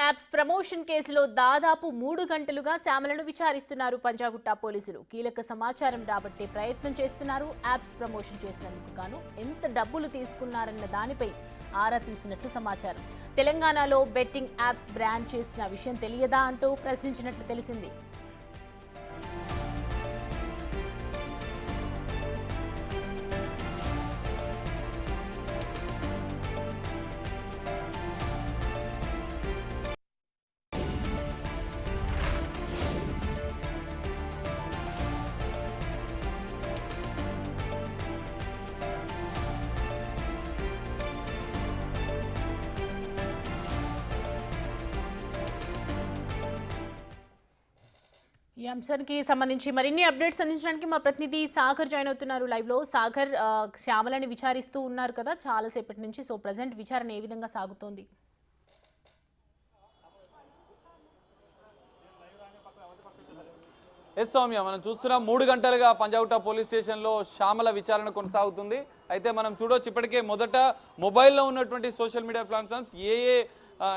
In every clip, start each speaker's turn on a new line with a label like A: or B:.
A: Apps promotion కేసులో దాదాపు 3 గంటలుగా శ్యామలను విచారిస్తున్నారు పంజాగుట్ట పోలీసులు. కీలక సమాచారం రాబట్టే ప్రయత్నం చేస్తున్నారు. యాప్స్ ప్రమోషన్ చేసినందుకు గాను ఎంత డబ్బులు తీసుకున్నారన్న దానిపై ఆరా తీసినట్లు సమాచారం. తెలంగాణలో బెట్టింగ్ యాప్స్ బ్యాన్ చేసిన విషయం తెలియదా అంటూ ప్రశ్నించినట్లు తెలిసింది. ఈ అంశానికి సంబంధించి మరిన్ని అప్డేట్స్ అందించడానికి మా ప్రతినిధి సాగర్ జాయిన్ అవుతున్నారు లైవ్ లో. సాగర్, శ్యామలని విచారిస్తూ ఉన్నారు కదా చాలాసేపటి నుంచి. సో ప్రజెంట్ విచారణ ఏ విధంగా సాగుతోంది?
B: ఎస్ సౌమ్య, మనం చూస్తున్నాం 3 గంటలుగా పంజాగుట్ట పోలీస్ స్టేషన్లో శ్యామల విచారణ కొనసాగుతుంది. అయితే మనం చూడొచ్చు ఇప్పటికే మొదట మొబైల్లో ఉన్నటువంటి సోషల్ మీడియా ప్లాట్ఫామ్స్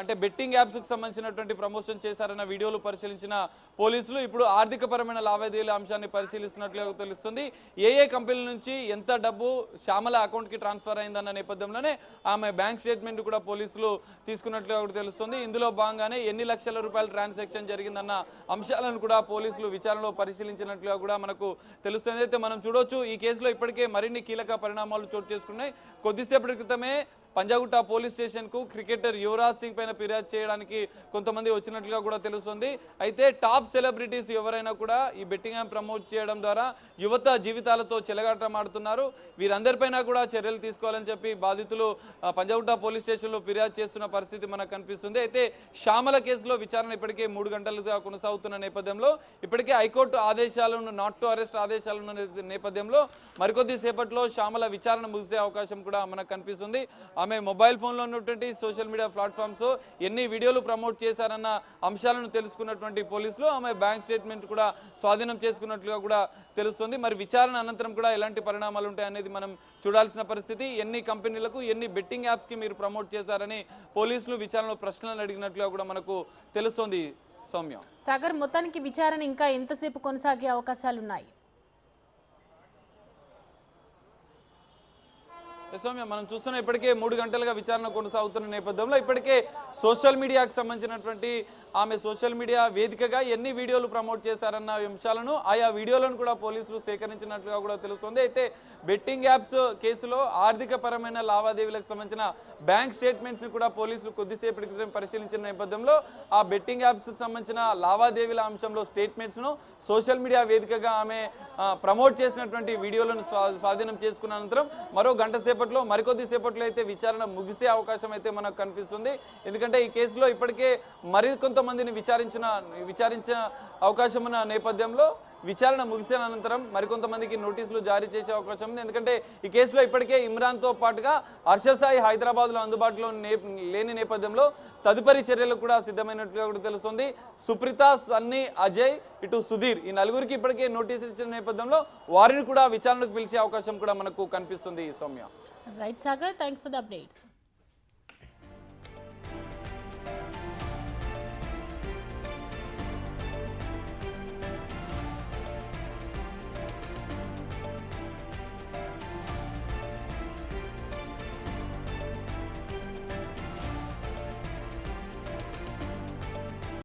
B: అంటే బెట్టింగ్ యాప్స్కి సంబంధించినటువంటి ప్రమోషన్ చేశారన్న వీడియోలు పరిశీలించిన పోలీసులు ఇప్పుడు ఆర్థికపరమైన లావాదేవీల అంశాన్ని పరిశీలిస్తున్నట్లుగా తెలుస్తుంది. ఏ కంపెనీల నుంచి ఎంత డబ్బు శ్యామల అకౌంట్కి ట్రాన్స్ఫర్ అయిందన్న నేపథ్యంలోనే ఆమె బ్యాంక్ స్టేట్మెంట్ కూడా పోలీసులు తీసుకున్నట్లుగా కూడా తెలుస్తుంది. ఇందులో భాగంగానే ఎన్ని లక్షల రూపాయల ట్రాన్సాక్షన్ జరిగిందన్న అంశాలను కూడా పోలీసులు విచారణలో పరిశీలించినట్లుగా కూడా మనకు తెలుస్తుంది. అయితే మనం చూడొచ్చు ఈ కేసులో ఇప్పటికే మరిన్ని కీలక పరిణామాలు చోటు చేసుకున్నాయి. కొద్దిసేపటి క్రితమే పంజాగుట్ట పోలీస్ స్టేషన్కు క్రికెటర్ యువరాజ్ సింగ్ పైన ఫిర్యాదు చేయడానికి కొంతమంది వచ్చినట్లుగా కూడా తెలుస్తుంది. అయితే టాప్ సెలబ్రిటీస్ ఎవరైనా కూడా ఈ బెట్టింగ్ యాప్ ప్రమోట్ చేయడం ద్వారా యువత జీవితాలతో చెలగాటమాడుతున్నారు. వీరందరిపైన కూడా చర్యలు తీసుకోవాలని చెప్పి బాధితులు పంజాగుట్ట పోలీస్ స్టేషన్లో ఫిర్యాదు చేస్తున్న పరిస్థితి మనకు కనిపిస్తుంది. అయితే శ్యామల కేసులో విచారణ ఇప్పటికే 3 గంటలుగా కొనసాగుతున్న నేపథ్యంలో ఇప్పటికే హైకోర్టు ఆదేశాలను నాట్ టు అరెస్ట్ ఆదేశాలను నేపథ్యంలో మరికొద్ది సేపట్లో శ్యామల విచారణ ముగిసే అవకాశం కూడా మనకు కనిపిస్తుంది. ఆమె మొబైల్ ఫోన్లో ఉన్నటువంటి సోషల్ మీడియా ప్లాట్ఫామ్స్ ఎన్ని వీడియోలు ప్రమోట్ చేశారన్న అంశాలను తెలుసుకున్నటువంటి పోలీసులు ఆమె బ్యాంక్ స్టేట్మెంట్ కూడా స్వాధీనం చేసుకున్నట్లుగా కూడా తెలుస్తుంది. మరి విచారణ అనంతరం కూడా ఎలాంటి పరిణామాలు ఉంటాయనేది మనం చూడాల్సిన పరిస్థితి. ఎన్ని కంపెనీలకు ఎన్ని బెట్టింగ్ యాప్స్కి మీరు ప్రమోట్ చేశారని పోలీసులు విచారణలో ప్రశ్నలు అడిగినట్లుగా కూడా మనకు తెలుస్తుంది. సౌమ్య,
A: సాగర్, మొత్తానికి విచారణ ఇంకా ఎంతసేపు కొనసాగే అవకాశాలున్నాయి?
B: సౌమ్య, మనం చూస్తున్న ఇప్పటికే 3 గంటలుగా విచారణ కొనసాగుతున్న నేపథ్యంలో ఇప్పటికే సోషల్ మీడియాకి సంబంధించినటువంటి ఆమె సోషల్ మీడియా వేదికగా ఎన్ని వీడియోలు ప్రమోట్ చేశారన్న అంశాలను ఆయా వీడియోలను కూడా పోలీసులు సేకరించినట్లుగా కూడా తెలుస్తుంది. అయితే బెట్టింగ్ యాప్స్ కేసులో ఆర్థిక పరమైన లావాదేవీలకు సంబంధించిన బ్యాంక్ స్టేట్మెంట్స్ కూడా పోలీసులు కొద్దిసేపటి క్రితం పరిశీలించిన నేపథ్యంలో ఆ బెట్టింగ్ యాప్స్కి సంబంధించిన లావాదేవీల అంశంలో స్టేట్మెంట్స్ను సోషల్ మీడియా వేదికగా ఆమె ప్రమోట్ చేసినటువంటి వీడియోలను స్వాధీనం చేసుకున్న అనంతరం మరో గంట సేపట్లో మరికొద్ది సేపట్లో అయితే విచారణ ముగిసే అవకాశం అయితే మనకు కనిపిస్తుంది. ఎందుకంటే ఈ కేసులో ఇప్పటికే మరికొంతమందిని విచారించిన అవకాశం ఉన్న నేపథ్యంలో విచారణ ముగిసిన అనంతరం మరికొంతమందికి నోటీసులు జారీ చేసే అవకాశం ఉంది. ఎందుకంటే ఈ కేసులో ఇప్పటికే ఇమ్రాన్తో పాటుగా హర్షసాయి హైదరాబాద్లో అందుబాటులో లేని నేపథ్యంలో తదుపరి చర్యలు కూడా సిద్ధమైనట్లుగా కూడా తెలుస్తుంది. సుప్రీత, సన్నీ, అజయ్, ఇటు సుధీర్ ఈ నలుగురికి ఇప్పటికే నోటీసులు ఇచ్చిన నేపథ్యంలో వారిని కూడా విచారణకు పిలిచే అవకాశం కూడా మనకు కనిపిస్తుంది. Soumya,
A: right Sagar, thanks for the updates.